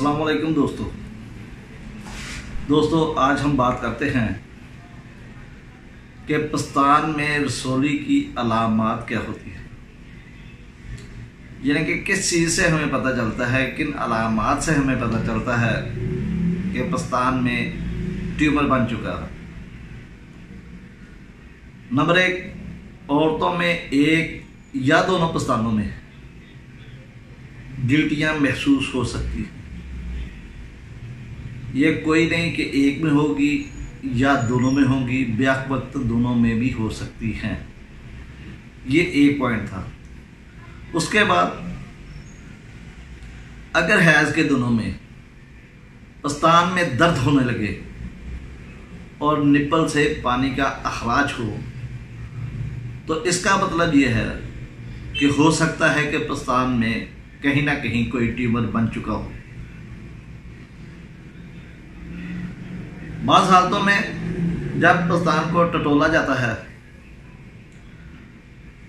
अस्सलाम वालेकुम दोस्तों आज हम बात करते हैं कि पस्तान में रसौली की अलामात क्या होती है, यानी कि किस चीज़ से हमें पता चलता है, किन अलामात से हमें पता चलता है कि पस्तान में ट्यूमर बन चुका है। नंबर एक, औरतों में एक या दोनों पस्तानों में गिल्टियाँ महसूस हो सकती हैं। ये कोई नहीं कि एक में होगी या दोनों में होगी, ब्याह वक्त दोनों में भी हो सकती हैं। ये एक पॉइंट था। उसके बाद अगर हैज़ के दिनों में पस्तान में दर्द होने लगे और निप्पल से पानी का अखराज हो, तो इसका मतलब ये है कि हो सकता है कि पस्तान में कहीं ना कहीं कोई ट्यूमर बन चुका हो। बाज़ हालतों में जब पस्तान को टटोला जाता है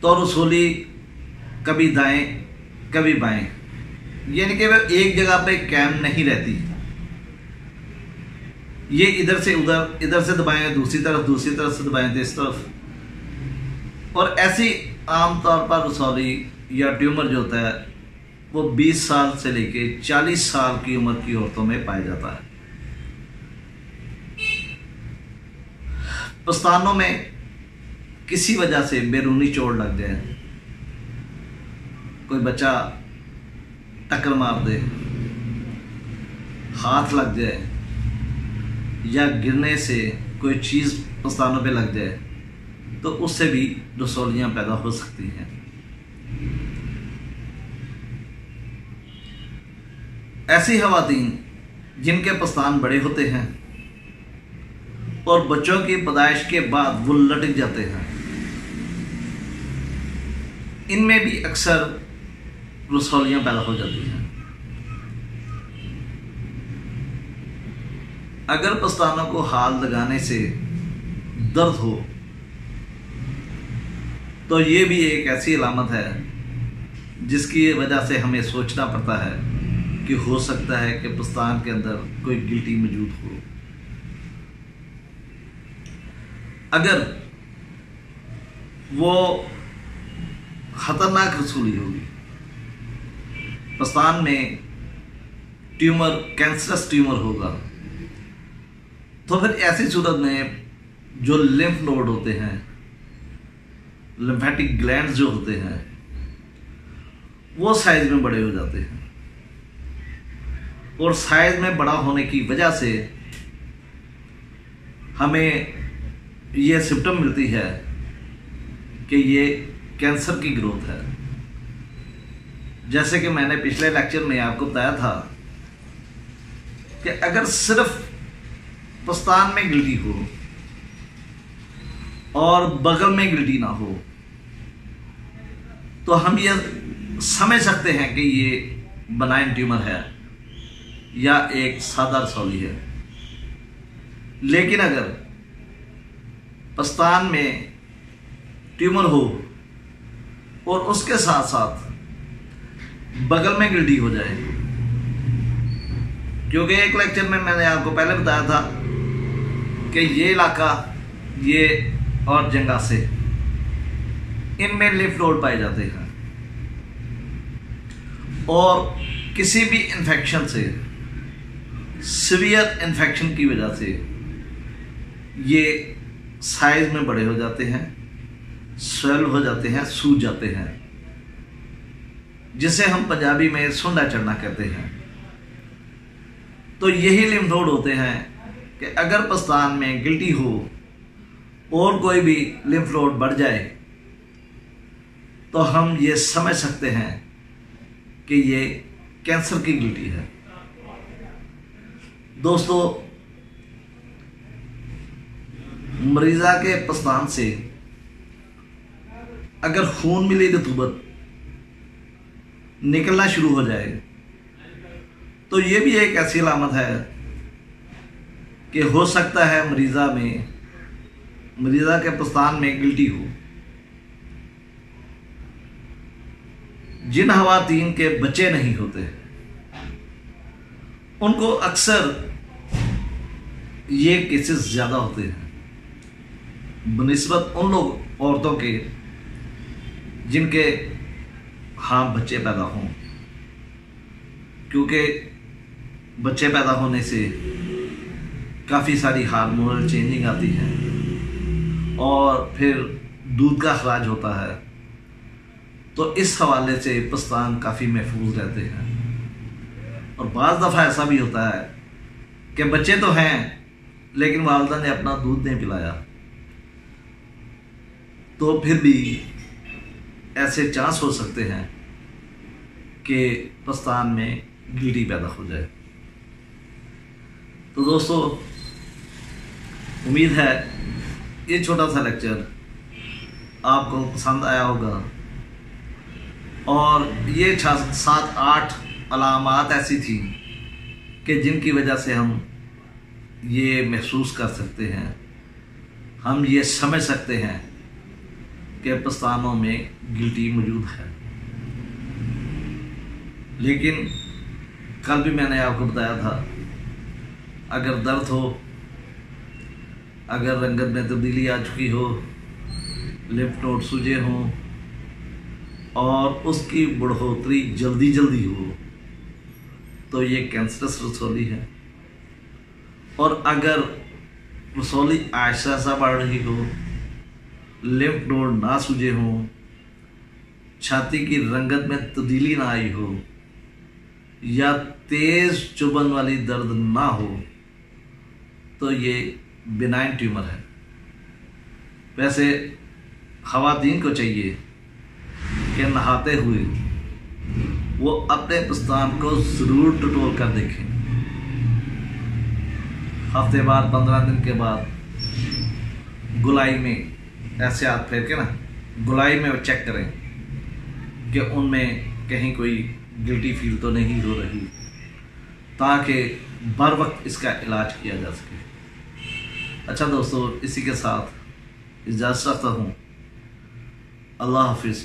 तो रसौली कभी दाएं कभी बाएं, यानी कि वह एक जगह पे कायम नहीं रहती। ये इधर से उधर, इधर से दबाएं दूसरी तरफ से दबाएं तीसरी तरफ। और ऐसी आमतौर पर रसौली या ट्यूमर जो होता है वो 20 साल से लेके 40 साल की उम्र की औरतों में पाया जाता है। पस्तानों में किसी वजह से बैरूनी चोट लग जाए, कोई बच्चा टक्कर मार दे, हाथ लग जाए या गिरने से कोई चीज़ पस्तानों पे लग जाए, तो उससे भी रसौलियाँ पैदा हो सकती हैं। ऐसी खवातीन जिनके पस्तान बड़े होते हैं और बच्चों की पैदाइश के बाद वो लटक जाते हैं, इनमें भी अक्सर रसौलियाँ पैदा हो जाती हैं। अगर पस्तानों को हाथ लगाने से दर्द हो तो ये भी एक ऐसी अलामत है जिसकी वजह से हमें सोचना पड़ता है कि हो सकता है कि पस्तान के अंदर कोई गिल्टी मौजूद हो। अगर वो खतरनाक रसौली होगी, पस्तान में ट्यूमर कैंसरस ट्यूमर होगा, तो फिर ऐसी सूरत में जो लिम्फ नोड होते हैं, लिम्फेटिक ग्लैंड्स जो होते हैं, वो साइज में बड़े हो जाते हैं। और साइज में बड़ा होने की वजह से हमें ये सिम्टम मिलती है कि ये कैंसर की ग्रोथ है। जैसे कि मैंने पिछले लेक्चर में आपको बताया था कि अगर सिर्फ पस्तान में गिल्टी हो और बगल में गिल्टी ना हो तो हम ये समझ सकते हैं कि ये बनाइन ट्यूमर है या एक सादा रसौली है। लेकिन अगर पस्तान में ट्यूमर हो और उसके साथ साथ बगल में गिल्टी हो जाए, क्योंकि एक लेक्चर में मैंने आपको पहले बताया था कि ये इलाका, ये और जंगासे, इनमें लिम्फ नोड पाए जाते हैं और किसी भी इन्फेक्शन से, सीवियर इन्फेक्शन की वजह से ये साइज में बड़े हो जाते हैं, स्वेल हो जाते हैं, सूज जाते हैं, जिसे हम पंजाबी में सुंडा चढ़ना कहते हैं। तो यही लिम्फ नोड होते हैं कि अगर पस्तान में गिल्टी हो और कोई भी लिम्फ नोड बढ़ जाए तो हम ये समझ सकते हैं कि ये कैंसर की गिल्टी है। दोस्तों, मरीज़ा के पस्तान से अगर खून मिली रतूबत निकलना शुरू हो जाए तो ये भी एक ऐसी अलामत है कि हो सकता है मरीज़ा के पस्तान में गिल्टी हो। जिन खवातीन के बच्चे नहीं होते उनको अक्सर ये केसेस ज़्यादा होते हैं बनिस्बत उन लोग औरतों के जिनके हाँ बच्चे पैदा हों, क्योंकि बच्चे पैदा होने से काफ़ी सारी हार्मोनल चेंजिंग आती है और फिर दूध का अखराज होता है। तो इस हवाले से पस्तान काफ़ी महफूज रहते हैं। और बाज़ दफ़ा ऐसा भी होता है कि बच्चे तो हैं लेकिन वालिदा ने अपना दूध नहीं पिलाया, तो फिर भी ऐसे चांस हो सकते हैं कि पस्तान में गिल्टी पैदा हो जाए। तो दोस्तों, उम्मीद है ये छोटा सा लेक्चर आपको पसंद आया होगा और ये 7-8 अलामात ऐसी थी कि जिनकी वजह से हम ये महसूस कर सकते हैं, हम ये समझ सकते हैं कि पस्तानों में गिल्टी मौजूद है। लेकिन कल भी मैंने आपको बताया था, अगर दर्द हो, अगर रंगत में तब्दीली आ चुकी हो, लिम्फ नोड सूजे हों और उसकी बढ़ोतरी जल्दी जल्दी हो, तो ये कैंसरस रसौली है। और अगर रसौली आहिस्ता आहिस्ता बढ़ रही हो, लिम्फ नोड ना सूजे हों, छाती की रंगत में तब्दीली ना आई हो या तेज़ चुभन वाली दर्द ना हो, तो ये बिनाइन ट्यूमर है। वैसे ख़वातीन को चाहिए कि नहाते हुए वो अपने पस्तान को ज़रूर टटोल कर देखें। हफ्ते बाद 15 दिन के बाद गुलाई में ऐसे हाथ फेर के ना गुलाई में चेक करें कि उनमें कहीं कोई गिल्टी फील तो नहीं हो रही, ताकि बर वक्त इसका इलाज किया जा सके। अच्छा दोस्तों, इसी के साथ इजाज़त चाहता हूँ। अल्लाह हाफिज़।